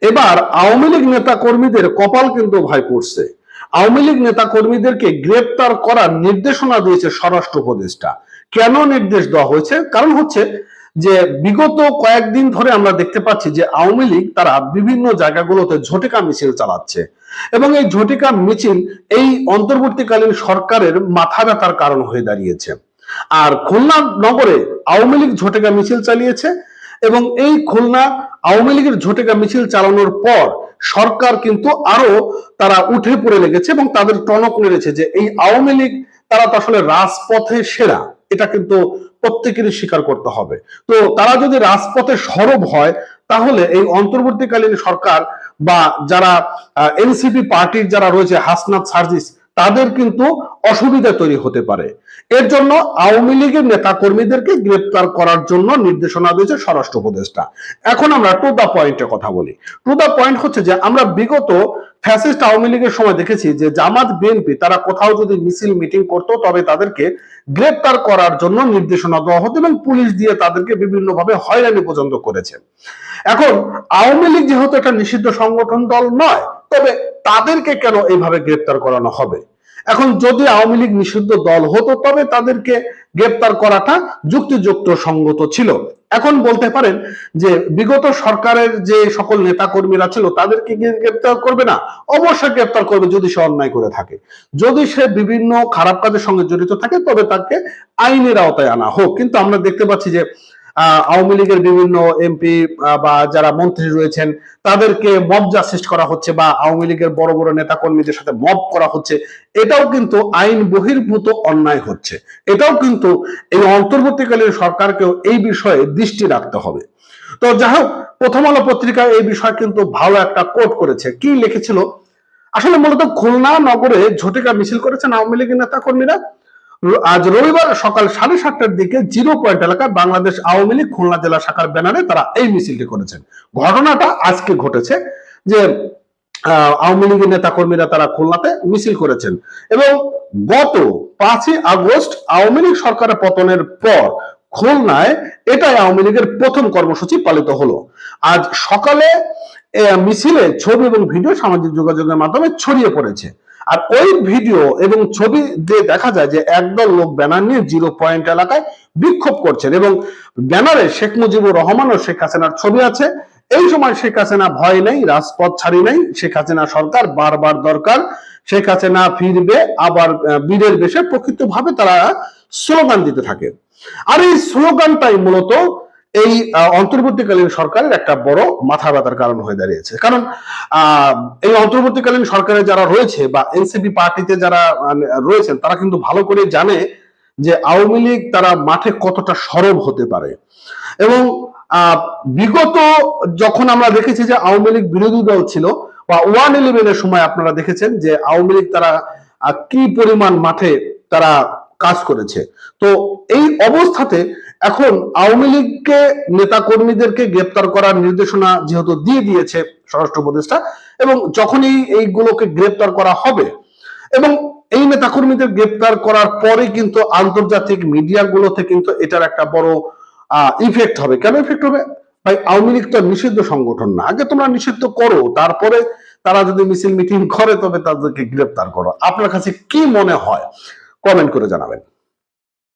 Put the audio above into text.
এবার আওয়ামী লীগ নেতা কর্মীদের কপাল কিন্তু ভাই পড়ছে। আওয়ামী লীগ নেতা কর্মীদেরকে গ্রেপ্তার করার নির্দেশনা দিয়েছে স্বরাষ্ট্র উপদেষ্টা। কেন নির্দেশ দেওয়া হয়েছে? কারণ হচ্ছে যে বিগত কয়েকদিন ধরে আমরা দেখতে পাচ্ছি যে আওয়ামী লীগ তারা বিভিন্ন জায়গাগুলোতে ঝটিকা মিছিল চালাচ্ছে এবং এই ঝটিকা মিছিল এই অন্তর্বর্তীকালীন সরকারের মাথা ব্যথার কারণ হয়ে দাঁড়িয়েছে। আর খুলনা নগরে আওয়ামী লীগ ঝটিকা মিছিল চালিয়েছে এবং এই খুলনা আওয়ামী লীগের ঝটিকা মিছিল চালানোর পর সরকার কিন্তু আরো তারা উঠে পড়ে লেগেছে এবং তাদের টনক নেড়েছে যে এই আওয়ামী লীগ তারা তো আসলে রাজপথে সেরা, এটা কিন্তু প্রত্যেকেরই স্বীকার করতে হবে। তো তারা যদি রাজপথে সরব হয় তাহলে এই অন্তর্বর্তীকালীন সরকার বা যারা এনসিপি পার্টির যারা রয়েছে হাসনাত সার্জিস তাদের কিন্তু অসুবিধা তৈরি হতে পারে। এর জন্য আওয়ামী লীগের নেতা কর্মীদেরকে গ্রেপ্তার করার জন্য নির্দেশনা দিয়েছে স্বরাষ্ট্র উপদেষ্টা। এখন আমরা টু দা পয়েন্টে কথা বলি। টু দা পয়েন্ট হচ্ছে যে আমরা বিগত ফ্যাসিস্ট আওয়ামী লীগের সময় দেখেছি যে জামাত বিএনপি তারা কোথাও যদি মিছিল মিটিং করতো তবে তাদেরকে গ্রেপ্তার করার জন্য নির্দেশনা দেওয়া হতো এবং পুলিশ দিয়ে তাদেরকে বিভিন্নভাবে হয়রানি পর্যন্ত করেছে। এখন আওয়ামী লীগ যেহেতু একটা নিষিদ্ধ সংগঠন দল নয়, তবে তাদেরকে কেন এইভাবে গ্রেপ্তার করানো হবে? এখন যদি আওয়ামী লীগ নিষিদ্ধ দল হতো তবে তাদেরকে গ্রেপ্তার করাটা যুক্তিযুক্ত সঙ্গত ছিল। এখন বলতে পারেন যে বিগত সরকারের যে সকল নেতা কর্মীরা ছিল তাদেরকে গ্রেপ্তার করবে না? অবশ্যই গ্রেপ্তার করবে যদি সে অন্যায় করে থাকে, যদি সে বিভিন্ন খারাপ কাজের সঙ্গে জড়িত থাকে তবে তাকে আইনের আওতায় আনা হোক। কিন্তু আমরা দেখতে পাচ্ছি যে আওয়ামী লীগের বিভিন্ন এমপি বা যারা মন্ত্রী রয়েছেন তাদেরকে মব জাস্টিস করা হচ্ছে বা আওয়ামী লীগের বড় বড় নেতা কর্মীদের সাথে মব করা হচ্ছে। এটাও কিন্তু আইন বহির্ভূত অন্যায় হচ্ছে। এটাও কিন্তু এই অন্তর্বর্তীকালীন সরকারকেও এই বিষয়ে দৃষ্টি রাখতে হবে। তো যাই হোক, প্রথম আলো পত্রিকায় এই বিষয় কিন্তু ভালো একটা কোট করেছে। কি লিখেছিল? আসলে মূলত খুলনা নগরে ঝটিকা মিছিল করেছেন আওয়ামী লীগের নেতা কর্মীরা। আজ রবিবার সকাল 7:30টার দিকে 0 পয়েন্ট এলাকায় বাংলাদেশ আওয়ামী লীগ খুলনা জেলা শাখার ব্যানারে তারা এই মিছিলটি করেছেন। ঘটনাটা আজকে ঘটেছে যে আওয়ামী লীগের নেতা কর্মীরা তারা খুলনাতে মিছিল করেছেন এবং গত 5ই আগস্ট আওয়ামী লীগ সরকারের পতনের পর খুলনায় এটাই আওয়ামী লীগের প্রথম কর্মসূচি পালিত হলো। আজ সকালে মিছিলে ছবি এবং ভিডিও সামাজিক যোগাযোগের মাধ্যমে ছড়িয়ে পড়েছে। আর ওই ভিডিও এবং ছবি দিয়ে দেখা যায় যে একদল লোক ব্যানার নিয়ে 0 পয়েন্ট এলাকায় বিক্ষোভ করছেন এবং ব্যানারে শেখ মুজিবুর রহমান ও শেখ হাসিনার ছবি আছে। এই সময় শেখ হাসিনা ভয় নেই, রাজপথ ছাড়ি নাই, শেখ হাসিনা সরকার বারবার দরকার, শেখ হাসিনা ফিরবে আবার বীরের বেশে প্রকৃতভাবে তারা স্লোগান দিতে থাকে। আর এই স্লোগানটাই মূলত এই অন্তর্বর্তীকালীন সরকারের একটা বড় মাথা ব্যথার কারণ হয়ে দাঁড়িয়েছে। কারণ এই অন্তর্বর্তীকালীন সরকারে যারা রয়েছে বা এনসিপি পার্টিতে যারা রয়েছেন তারা কিন্তু ভালো করে জানে যে আওয়ামী লীগ তারা মাঠে কতটা সরব হতে পারে। এবং বিগত যখন আমরা দেখেছি যে আওয়ামী লীগ বিরোধী দল ছিল বা 111-এর সময় আপনারা দেখেছেন যে আওয়ামী লীগ তারা কি পরিমাণ মাঠে তারা কাজ করেছে। তো এই অবস্থাতে এখন আওয়ামী লীগকে নেতা কর্মীদেরকে গ্রেপ্তার করার নির্দেশনা যেহেতু দিয়ে দিয়েছে স্বরাষ্ট্র উপদেষ্টা এবং যখনই এইগুলোকে গ্রেপ্তার করা হবে এবং এই নেতা কর্মীদের গ্রেপ্তার করার পরে কিন্তু আন্তর্জাতিক মিডিয়াগুলোতে কিন্তু এটার একটা বড় ইফেক্ট হবে। কেন ইফেক্ট হবে? ভাই, আওয়ামী লীগ তো নিষিদ্ধ সংগঠন না, আগে তোমরা নিষিদ্ধ করো, তারপরে তারা যদি মিছিল মিটিং করে তবে তাদেরকে গ্রেপ্তার করো। আপনার কাছে কি মনে হয় কমেন্ট করে জানাবেন।